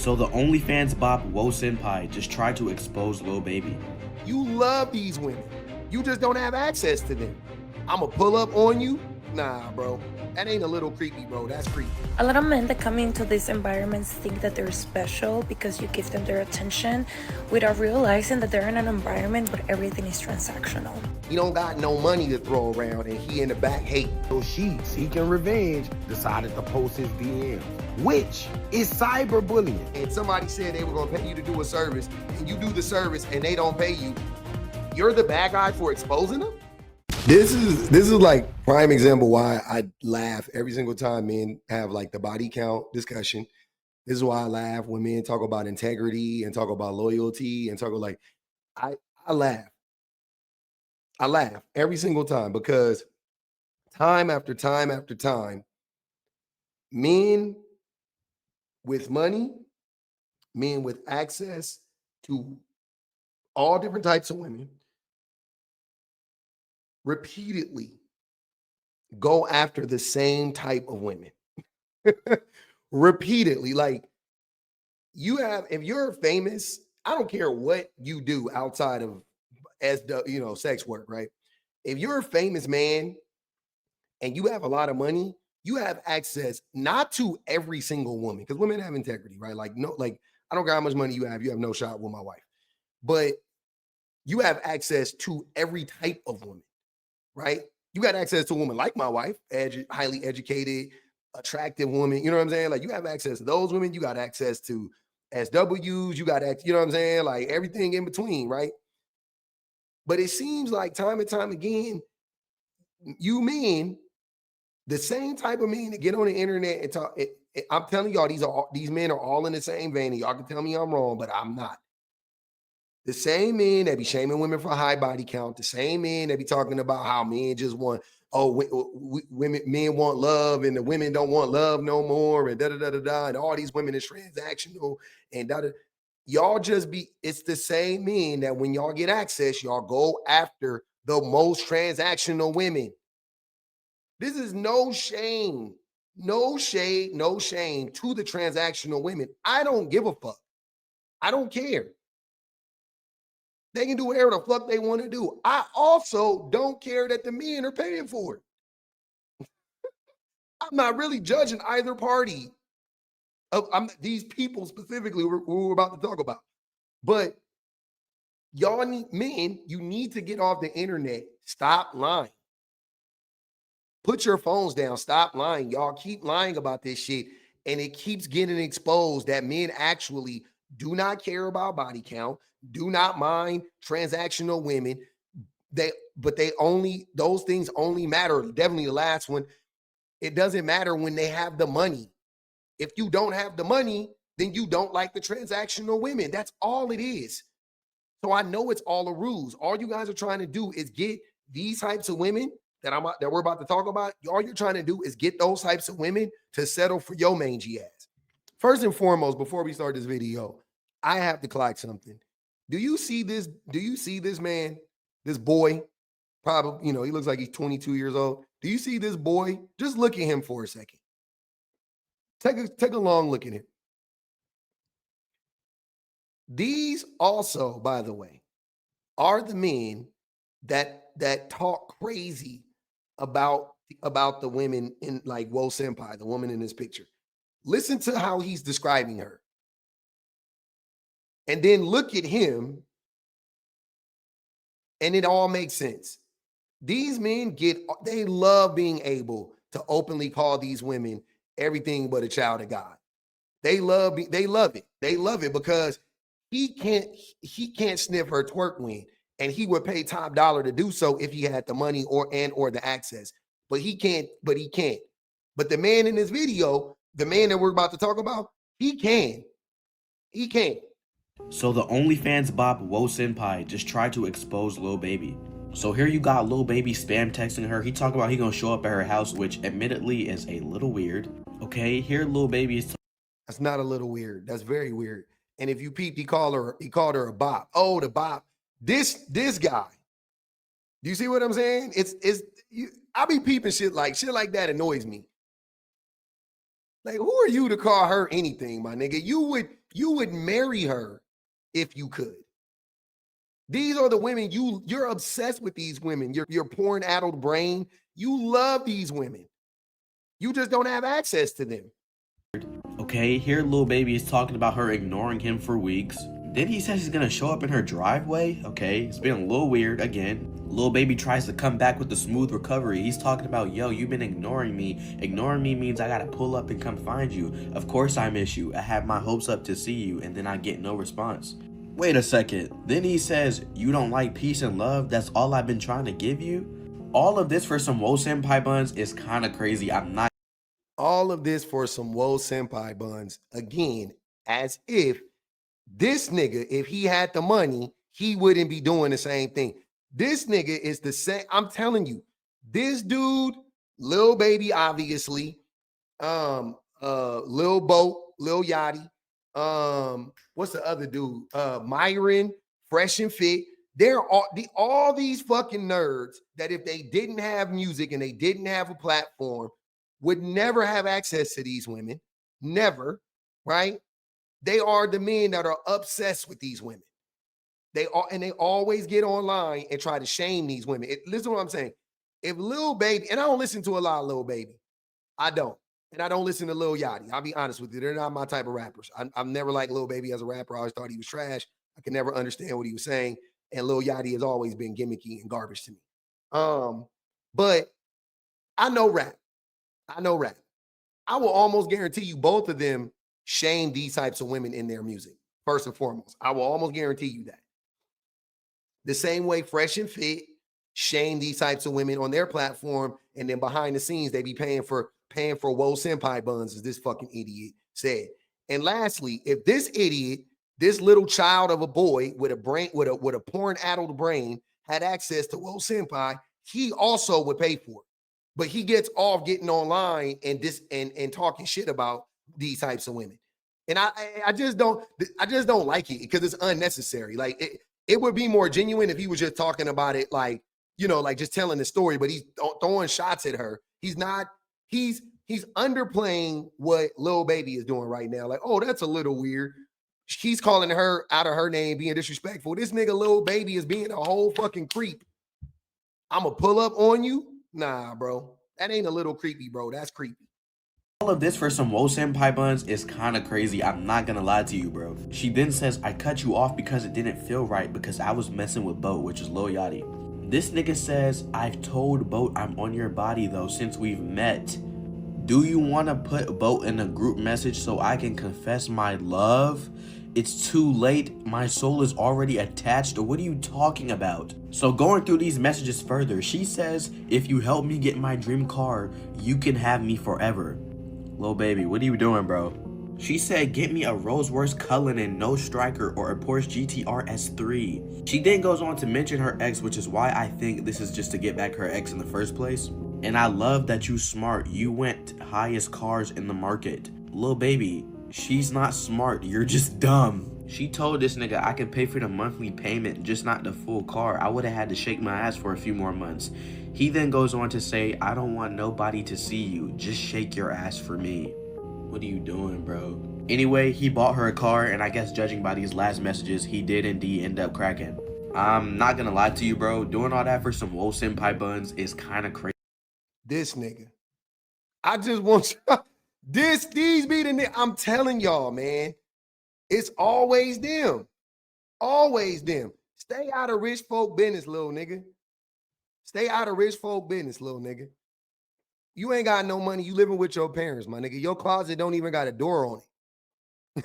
So the OnlyFans bop Wo Senpai just tried to expose Lil Baby. You love these women. You just don't have access to them. I'ma pull up on you? Nah, bro. That ain't a little creepy, bro. That's creepy. A lot of men that come into these environments think that they're special because you give them their attention without realizing that they're in an environment where everything is transactional. He don't got no money to throw around and he in the back hating. So she, seeking revenge, decided to post his DMs, which is cyberbullying. And somebody said they were gonna pay you to do a service, and you do the service and they don't pay you. You're the bad guy for exposing them? This is like prime example why I laugh every single time men have like the body count discussion. This is why I laugh when men talk about integrity and talk about loyalty and talk about like I laugh. I laugh every single time because time after time after time, men with money, men with access to all different types of women, repeatedly go after the same type of women. Repeatedly. Like you have, if you're famous, I don't care what you do outside of sex work, right? If you're a famous man and you have a lot of money, you have access not to every single woman, because women have integrity, right? Like, no, like I don't care how much money you have no shot with my wife. But you have access to every type of woman, right? You got access to a woman like my wife, highly educated, attractive woman. You know what I'm saying? Like you have access to those women. You got access to SWs. You got, you know what I'm saying? Like everything in between, right? But it seems like time and time again, you men, the same type of men that get on the internet and talk. I'm telling y'all, these men are all in the same vein. And y'all can tell me I'm wrong, but I'm not. The same men that be shaming women for high body count, the same men that be talking about how men just want, men want love and the women don't want love no more, and da-da-da-da-da, and all these women is transactional, and da-da. Y'all just be, it's the same men that when y'all get access, y'all go after the most transactional women. This is no shame, no shade, no shame to the transactional women. I don't give a fuck. I don't care. They can do whatever the fuck they want to do. I also don't care that the men are paying for it. I'm not really judging either party. These people specifically who we're about to talk about. But y'all men, you need to get off the internet. Stop lying. Put your phones down. Stop lying. Y'all keep lying about this shit. And it keeps getting exposed that men actually do not care about body count, do not mind transactional women. Those things only matter. Definitely the last one. It doesn't matter when they have the money. If you don't have the money, then you don't like the transactional women. That's all it is. So I know it's all a ruse. All you guys are trying to do is get these types of women that we're about to talk about. All you're trying to do is get those types of women to settle for your mangy ass. First and foremost, before we start this video, I have to clock something. Do you see this? Do you see this man, this boy? Probably, he looks like he's 22 years old. Do you see this boy? Just look at him for a second. Take a long look at him. These also, by the way, are the men that talk crazy about the women in like Wo Senpai, the woman in this picture. Listen to how he's describing her. And then look at him, and it all makes sense. These men they love being able to openly call these women everything but a child of God. They love it. They love it because he can't sniff her twerk wing, and he would pay top dollar to do so if he had the money or the access. But he can't. But the man in this video, the man that we're about to talk about, he can. He can. So the OnlyFans bop Wo Senpai just tried to expose Lil Baby. So here you got Lil Baby spam texting her. He talking about he gonna show up at her house, which admittedly is a little weird. Okay, here Lil Baby is. That's not a little weird. That's very weird. And if you peeped, he called her a bop. Oh, the bop. This guy. Do you see what I'm saying? I be peeping shit like that annoys me. Like, who are you to call her anything, my nigga? You would marry her if you could. These are the women you're obsessed with. These women, your porn-addled brain. You love these women. You just don't have access to them. Okay, here Lil Baby is talking about her ignoring him for weeks. Then he says he's gonna show up in her driveway. Okay, it's been a little weird again. Lil Baby tries to come back with the smooth recovery. He's talking about, yo, you've been ignoring me. Ignoring me means I gotta pull up and come find you. Of course I miss you. I have my hopes up to see you, and then I get no response. Wait a second. Then he says, you don't like peace and love? That's all I've been trying to give you? All of this for some Wo Senpai buns is kind of crazy. I'm not. All of this for some Wo Senpai buns. Again, as if this nigga, if he had the money, he wouldn't be doing the same thing. This nigga is the same. I'm telling you, this dude, Lil Baby, obviously, Lil Boat, Lil Yachty, what's the other dude? Myron, Fresh and Fit. They're all these fucking nerds that if they didn't have music and they didn't have a platform, would never have access to these women. Never, right? They are the men that are obsessed with these women. They always get online and try to shame these women. Listen to what I'm saying. If Lil Baby, and I don't listen to a lot of Lil Baby. I don't. And I don't listen to Lil Yachty. I'll be honest with you. They're not my type of rappers. I've never liked Lil Baby as a rapper. I always thought he was trash. I could never understand what he was saying. And Lil Yachty has always been gimmicky and garbage to me. But I know rap. I know rap. I will almost guarantee you both of them shame these types of women in their music, first and foremost. I will almost guarantee you that. The same way Fresh and Fit shame these types of women on their platform, and then behind the scenes, they be paying for Wo Senpai buns, as this fucking idiot said. And lastly, if this idiot, this little child of a boy with a brain, with a porn-addled brain, had access to Wo Senpai, he also would pay for it. But he gets off getting online and talking shit about these types of women. And I just don't like it because it's unnecessary. Like it would be more genuine if he was just talking about it, like, you know, like just telling the story, but he's throwing shots at her. He's underplaying what Lil Baby is doing right now. Like, oh, that's a little weird. He's calling her out of her name, being disrespectful. This nigga Lil Baby is being a whole fucking creep. I'ma pull up on you. Nah, bro. That ain't a little creepy, bro. That's creepy. All of this for some Wo Senpai buns is kind of crazy. I'm not gonna lie to you, bro. She then says, I cut you off because it didn't feel right because I was messing with Boat, which is Lil Yachty. This nigga says, I've told Boat I'm on your body though since we've met. Do you want to put Boat in a group message so I can confess my love? It's too late. My soul is already attached. What are you talking about? So going through these messages further, she says, if you help me get my dream car, you can have me forever. Lil Baby, what are you doing, bro? She said, get me a Rolls-Royce Cullinan, no striker, or a Porsche GTR S3. She then goes on to mention her ex, which is why I think this is just to get back her ex in the first place. And I love that you smart. You went highest cars in the market. Lil Baby, she's not smart. You're just dumb. She told this nigga, I can pay for the monthly payment, just not the full car. I would have had to shake my ass for a few more months. He then goes on to say, I don't want nobody to see you. Just shake your ass for me. What are you doing, bro? Anyway, he bought her a car, and I guess judging by these last messages, he did indeed end up cracking. I'm not gonna lie to you, bro. Doing all that for some Wo Senpai buns is kind of crazy. This nigga. I just want you. These be the nigga. I'm telling y'all, man. It's always them. Always them. Stay out of rich folk business, little nigga. Stay out of rich folk business, little nigga. You ain't got no money. You living with your parents, my nigga. Your closet don't even got a door on it.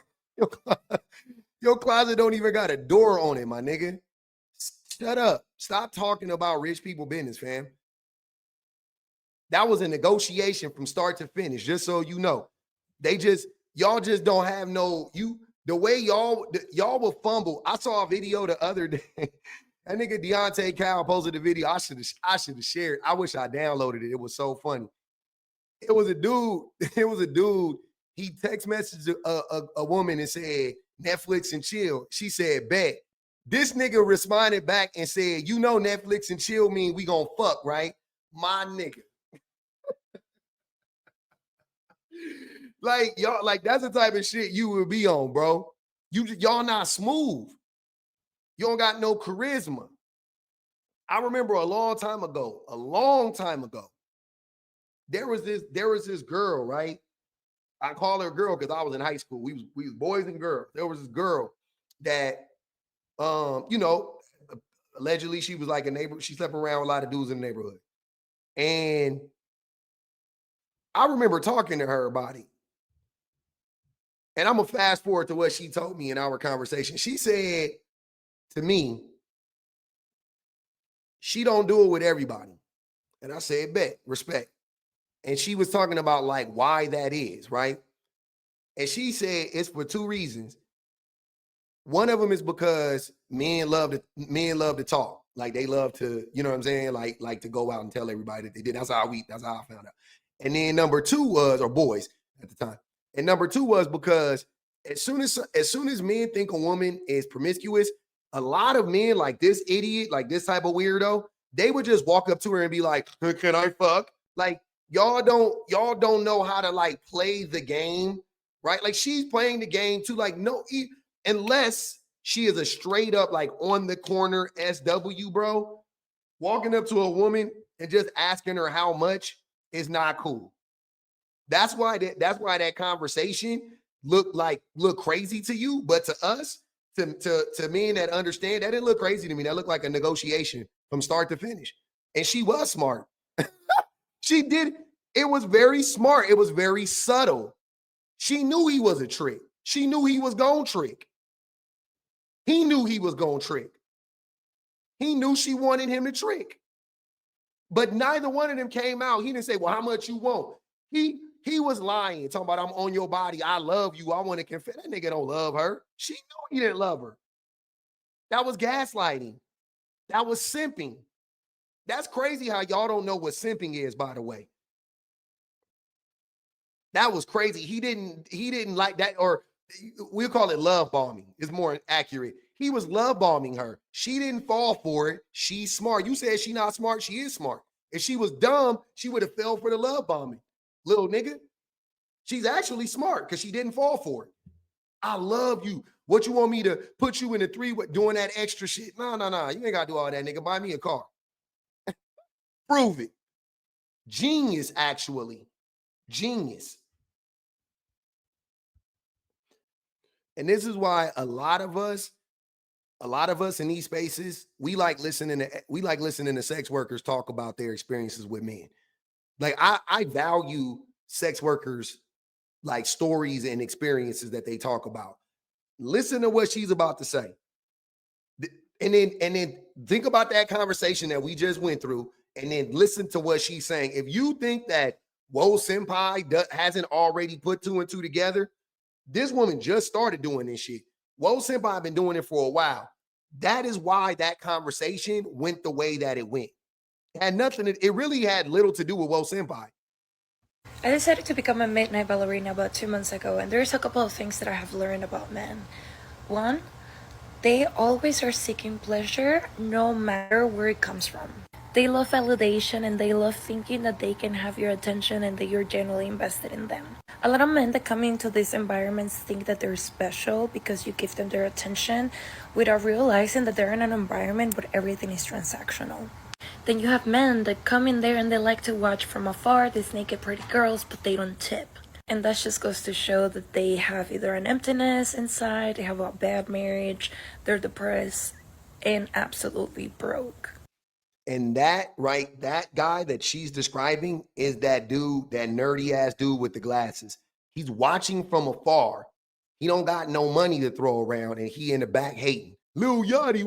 Your closet don't even got a door on it, my nigga. Shut up. Stop talking about rich people business, fam. That was a negotiation from start to finish, just so you know. Y'all just don't have the way y'all will fumble. I saw a video the other day. That nigga Deontay Cal posted a video. I should have shared. I wish I downloaded it. It was so funny. It was a dude. He text messaged a woman and said, Netflix and chill. She said, bet. This nigga responded back and said, you know Netflix and chill mean we gonna fuck, right? My nigga. Like y'all, like that's the type of shit you would be on, bro. Y'all not smooth. You don't got no charisma. I remember a long time ago, there was this girl, right? I call her a girl because I was in high school. We was boys and girls. There was this girl that allegedly she was like a neighbor. She slept around with a lot of dudes in the neighborhood. And I remember talking to her about it. And I'm gonna fast forward to what she told me in our conversation. She said to me, she don't do it with everybody. And I said, bet, respect. And she was talking about like why that is, right? And she said it's for two reasons. One of them is because men love to talk. Like they love to, you know what I'm saying? Like to go out and tell everybody that they did. That's how I found out. And then number two was, or boys at the time. And number two was because as soon as men think a woman is promiscuous, a lot of men like this idiot, like this type of weirdo, they would just walk up to her and be like, "Can I fuck?" Like y'all don't know how to like play the game, right? Like she's playing the game too. Like no, unless she is a straight up like on the corner SW, bro, walking up to a woman and just asking her how much is not cool. That's why that conversation look crazy to you, but to us, to men that understand, that didn't look crazy to me. That looked like a negotiation from start to finish. And she was smart. She did. It was very smart. It was very subtle. She knew he was a trick. She knew he was gonna trick. He knew he was gonna trick. He knew she wanted him to trick. But neither one of them came out. He didn't say, well, how much you want? He was lying, talking about I'm on your body. I love you. I want to confess. That nigga don't love her. She knew he didn't love her. That was gaslighting. That was simping. That's crazy how y'all don't know what simping is, by the way. That was crazy. He didn't like that, or we'll call it love bombing. It's more accurate. He was love bombing her. She didn't fall for it. She's smart. You said she not smart. She is smart. If she was dumb, she would have fell for the love bombing. Little nigga. She's actually smart because she didn't fall for it. I love you. What you want me to put you in a three with doing that extra shit? No. You ain't got to do all that, nigga. Buy me a car. Prove it. Genius, actually. Genius. And this is why a lot of us in these spaces, we like listening to sex workers talk about their experiences with men. Like I value sex workers like stories and experiences that they talk about. Listen to what she's about to say. And then think about that conversation that we just went through, and then listen to what she's saying. If you think that Whoa Senpai hasn't already put two and two together, this woman just started doing this shit. Whoa Senpai been doing it for a while. That is why that conversation went the way that it went. It really had little to do with Whoa Senpai. I decided to become a midnight ballerina about 2 months ago, and there's a couple of things that I have learned about men. One, they always are seeking pleasure no matter where it comes from. They love validation and they love thinking that they can have your attention and that you're genuinely invested in them. A lot of men that come into these environments think that they're special because you give them their attention without realizing that they're in an environment where everything is transactional. Then you have men that come in there and they like to watch from afar these naked pretty girls, but they don't tip. And that just goes to show that they have either an emptiness inside, they have a bad marriage, they're depressed, and absolutely broke. And that guy that she's describing is that dude, that nerdy ass dude with the glasses. He's watching from afar. He don't got no money to throw around, and he in the back hating. Lil Yachty,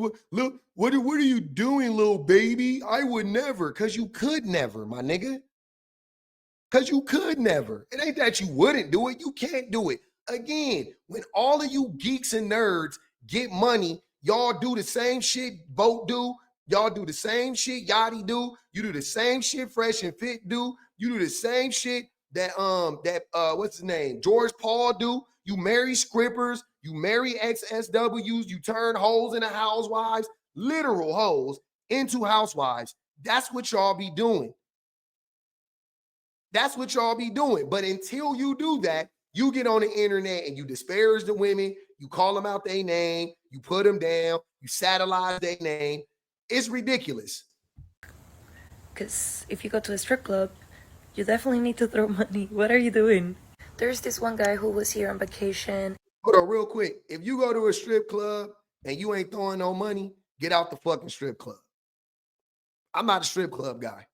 what are you doing, Lil Baby? I would never, because you could never, my nigga. Because you could never. It ain't that you wouldn't do it. You can't do it. Again, when all of you geeks and nerds get money, y'all do the same shit Vote do. Y'all do the same shit Yachty do. You do the same shit Fresh and Fit do. You do the same shit that what's his name? George Paul do. You marry scrippers, you marry ex-SWs, you turn hoes into housewives, literal hoes into housewives. That's what y'all be doing. That's what y'all be doing. But until you do that, You get on the internet and you disparage the women, you call them out their name, you put them down, you satirize their name. It's ridiculous. Because if you go to a strip club, you definitely need to throw money. What are you doing? There's this one guy who was here on vacation. Hold on, real quick. If you go to a strip club and you ain't throwing no money, get out the fucking strip club. I'm not a strip club guy.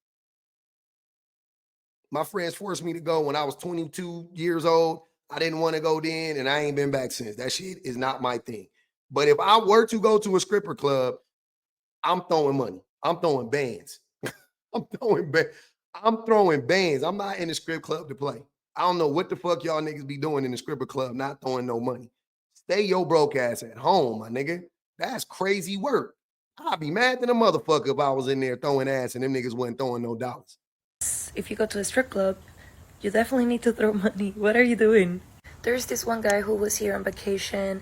My friends forced me to go when I was 22 years old. I didn't want to go then, and I ain't been back since. That shit is not my thing. But if I were to go to a stripper club, I'm throwing money. I'm throwing bands. I'm throwing bands. I'm not in the strip club to play. I don't know what the fuck y'all niggas be doing in the stripper club, not throwing no money. Stay your broke ass at home, my nigga. That's crazy work. I'd be mad than a motherfucker if I was in there throwing ass and them niggas wasn't throwing no dollars. If you go to a strip club, you definitely need to throw money. What are you doing? There's this one guy who was here on vacation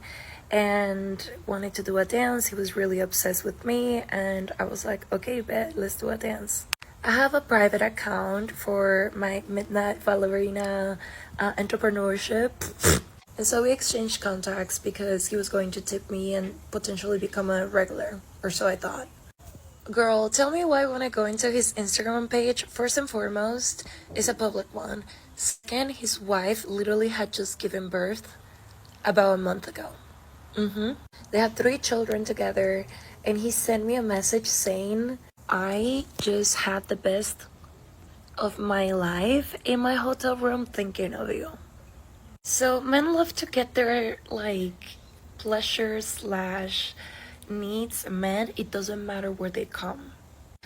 and wanted to do a dance. He was really obsessed with me, and I was like, okay, bet, let's do a dance. I have a private account for my midnight ballerina entrepreneurship. And so we exchanged contacts because he was going to tip me and potentially become a regular, or so I thought. Girl, tell me why when I go into his Instagram page, first and foremost, it's a public one. Second, his wife literally had just given birth about a month ago. They have 3 children together, and he sent me a message saying, I just had the best of my life in my hotel room thinking of you. So men love to get their pleasure / needs met. It doesn't matter where they come.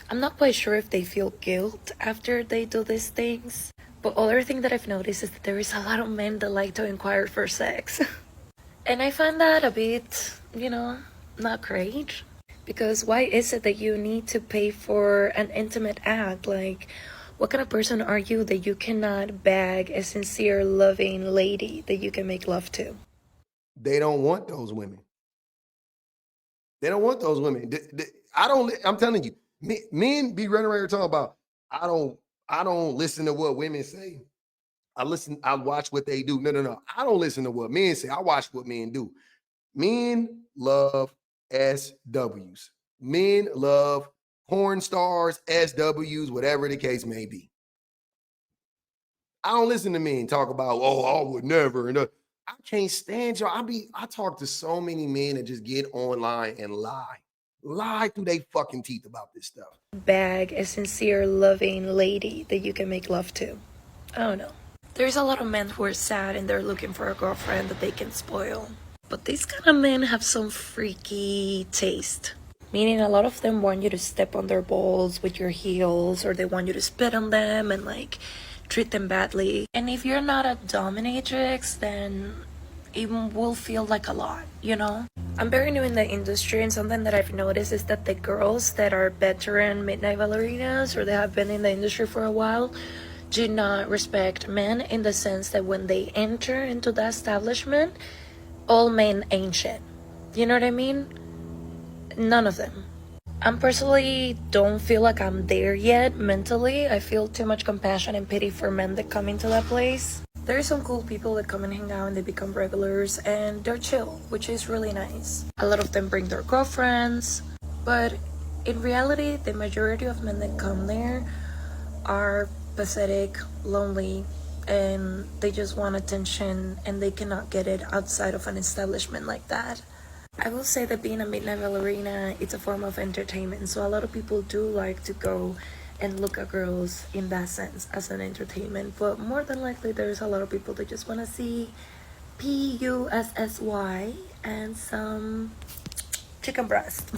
I'm not quite sure if they feel guilt after they do these things, but other thing that I've noticed is that there is a lot of men that like to inquire for sex. And I find that a bit, not great. Because why is it that you need to pay for an intimate act? Like, what kind of person are you that you cannot bag a sincere, loving lady that you can make love to? They don't want those women. They don't want those women. I'm telling you, men be running around here talking about, I don't listen to what women say. I watch what they do. No. I don't listen to what men say. I watch what men do. Men love SWs. Men love porn stars, SWs, whatever the case may be. I don't listen to men talk about, oh, I would never. And I can't stand y'all. I talk to so many men that just get online and lie through their fucking teeth about this stuff. Bag a sincere, loving lady that you can make love to. I don't know. There's a lot of men who are sad and they're looking for a girlfriend that they can spoil. But these kind of men have some freaky taste. Meaning a lot of them want you to step on their balls with your heels, or they want you to spit on them and treat them badly. And if you're not a dominatrix, then it will feel like a lot, I'm very new in the industry, and something that I've noticed is that the girls that are veteran midnight ballerinas, or they have been in the industry for a while, do not respect men in the sense that when they enter into the establishment, all men ain't shit. You know what I mean? None of them. I personally don't feel like I'm there yet mentally. I feel too much compassion and pity for men that come into that place. There are some cool people that come and hang out and they become regulars and they're chill, which is really nice. A lot of them bring their girlfriends, but in reality, the majority of men that come there are pathetic, lonely, and they just want attention and they cannot get it outside of an establishment like that. I will say that being a midnight ballerina, it's a form of entertainment, so a lot of people do like to go and look at girls in that sense as an entertainment, but more than likely there's a lot of people that just want to see PUSSY and some chicken breast.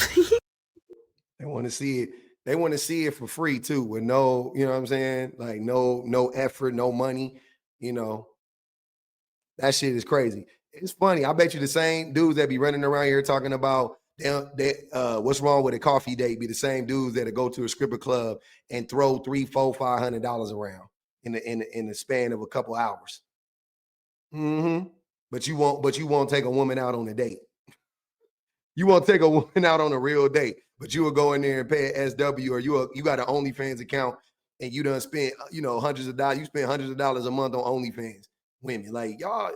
They want to see it. They want to see it for free too, with no, you know what I'm saying? Like no effort, no money, That shit is crazy. It's funny. I bet you the same dudes that be running around here talking about what's wrong with a coffee date be the same dudes that go to a stripper club and throw $300, $400, $500 around in the span of a couple hours. But you won't take a woman out on a date. You won't take a woman out on a real date, but you will go in there and pay an SW, or you got an OnlyFans account and you done spent hundreds of dollars. You spend hundreds of dollars a month on OnlyFans. women. Like y'all,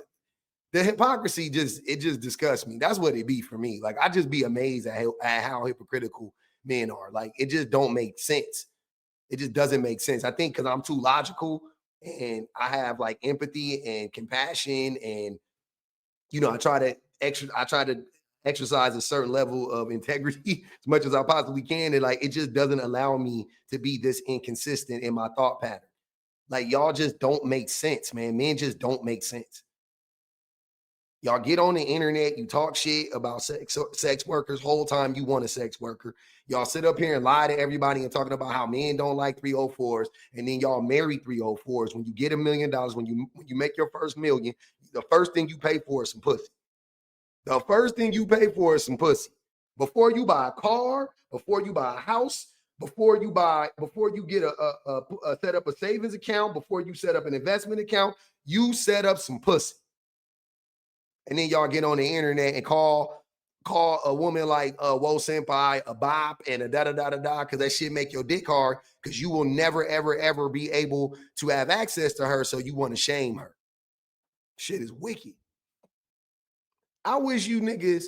the hypocrisy just disgusts me. That's what it be for me. Like I just be amazed at how hypocritical men are. Like it just don't make sense. It just doesn't make sense. I think because I'm too logical and I have like empathy and compassion, and I try to exercise a certain level of integrity as much as I possibly can. And like it just doesn't allow me to be this inconsistent in my thought pattern. Like y'all just don't make sense, man. Men just don't make sense. Y'all get on the internet, you talk shit about sex workers whole time you want a sex worker. Y'all sit up here and lie to everybody and talking about how men don't like 304s, and then y'all marry 304s. When you get $1 million, when you make your first million, the first thing you pay for is some pussy. The first thing you pay for is some pussy. Before you buy a car, before you buy a house, before you get a set up a savings account, before you set up an investment account, you set up some pussy. And then y'all get on the internet and call a woman like Wo Senpai a bop and a da-da-da-da-da, because that shit make your dick hard, because you will never, ever, ever be able to have access to her, so you want to shame her. Shit is wicked. I wish you niggas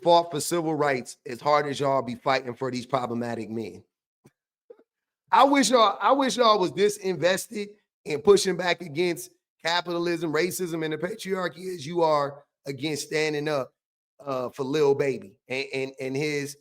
fought for civil rights as hard as y'all be fighting for these problematic men. I wish y'all was this invested in pushing back against capitalism, racism, and the patriarchy as you are against standing up for Lil Baby and his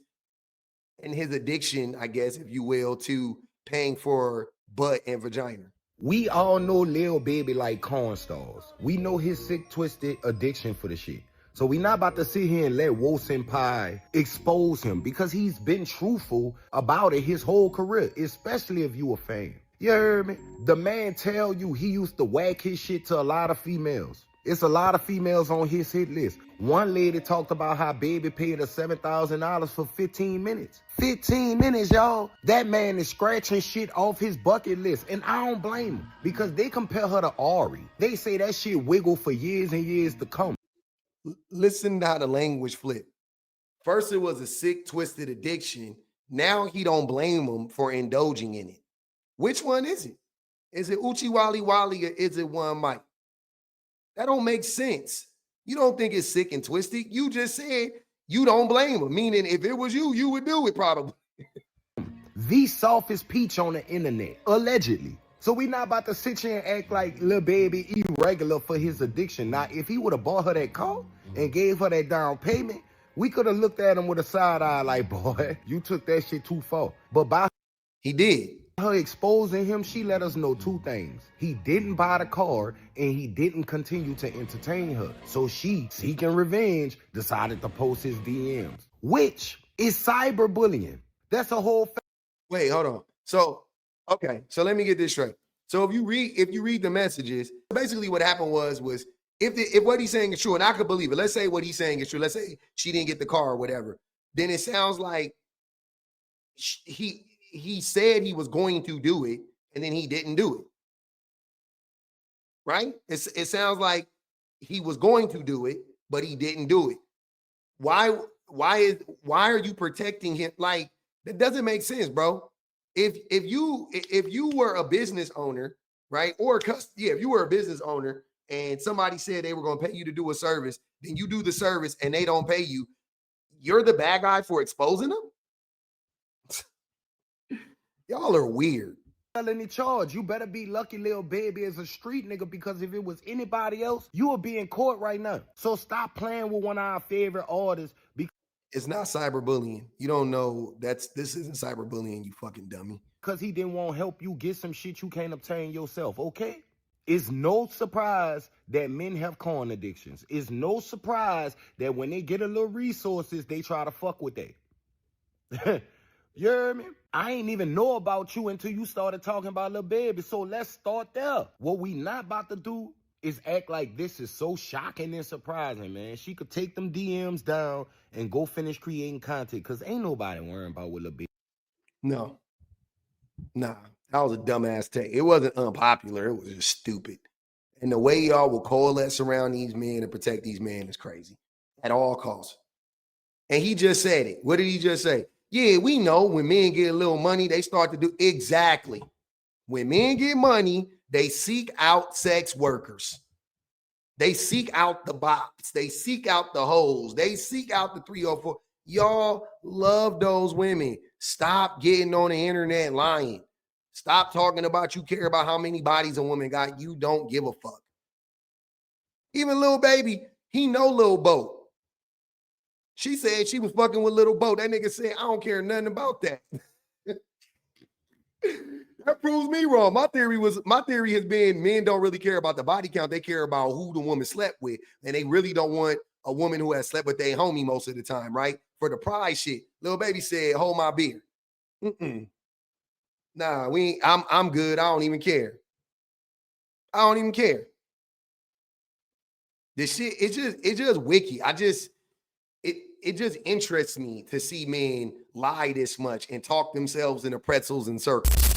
addiction, I guess, if you will, to paying for butt and vagina. We all know Lil Baby like cornstards. We know his sick, twisted addiction for the shit. So we not about to sit here and let Wo Senpai expose him, because he's been truthful about it his whole career, especially if you a fan. You heard me? The man tell you he used to whack his shit to a lot of females. It's a lot of females on his hit list. One lady talked about how Baby paid her $7,000 for 15 minutes. 15 minutes, y'all. That man is scratching shit off his bucket list. And I don't blame him, because they compare her to Ari. They say that shit wiggle for years and years to come. Listen to how the language flipped. First, it was a sick, twisted addiction. Now he don't blame him for indulging in it. Which one is it? Is it Uchi Wally Wally, or is it one Mike? That don't make sense. You don't think it's sick and twisted. You just said you don't blame him, meaning if it was you, you would do it probably. The softest peach on the internet, allegedly. So we not about to sit here and act like Lil Baby irregular for his addiction. Now, if he would have bought her that car and gave her that down payment, we could have looked at him with a side eye like, boy, you took that shit too far. But by he did. Her exposing him, she let us know two things. He didn't buy the car, and he didn't continue to entertain her. So she, seeking revenge, decided to post his DMs, which is cyberbullying. That's a whole Wait, hold on. So, okay, so let me get this straight. So if you read the messages, basically what happened was if what he's saying is true, and I could believe it, let's say what he's saying is true, let's say she didn't get the car or whatever, then it sounds like he said he was going to do it, and then he didn't do it. Right? It sounds like he was going to do it, but he didn't do it. Why are you protecting him? Like, that doesn't make sense, bro. If you were a business owner, right? If you were a business owner and somebody said they were going to pay you to do a service, then you do the service and they don't pay you, you're the bad guy for exposing them? Y'all are weird. felony charge. You better be lucky Lil Baby is a street nigga, because if it was anybody else, you would be in court right now. So stop playing with one of our favorite artists. It's not cyberbullying. You don't know this isn't cyberbullying, you fucking dummy. Because he didn't want to help you get some shit you can't obtain yourself, okay? It's no surprise that men have corn addictions. It's no surprise that when they get a little resources, they try to fuck with that. You heard me? I ain't even know about you until you started talking about Lil Baby, so let's start there. What we not about to do is act like this is so shocking and surprising, man. She could take them DMs down and go finish creating content, because ain't nobody worrying about what Lil Baby. No. Nah, that was a dumbass take. It wasn't unpopular. It was just stupid. And the way y'all will coalesce around these men and protect these men is crazy at all costs. And he just said it. What did he just say? Yeah, we know when men get a little money, they start to do exactly. When men get money, They seek out sex workers. They seek out the bops. They seek out the hoes. They seek out the 304. Y'all love those women. Stop getting on the internet lying. Stop talking about you care about how many bodies a woman got. You don't give a fuck. Even Lil Baby, he know Lil Boat. She said she was fucking with Lil Boat. That nigga said, I don't care nothing about that. That proves me wrong. My theory has been men don't really care about the body count. They care about who the woman slept with. And they really don't want a woman who has slept with their homie most of the time, right? For the prize shit. Lil Baby said, hold my beer. Nah, I'm good. I don't even care. I don't even care. This shit, it's just wiki. It just interests me to see men lie this much and talk themselves into pretzels and circles.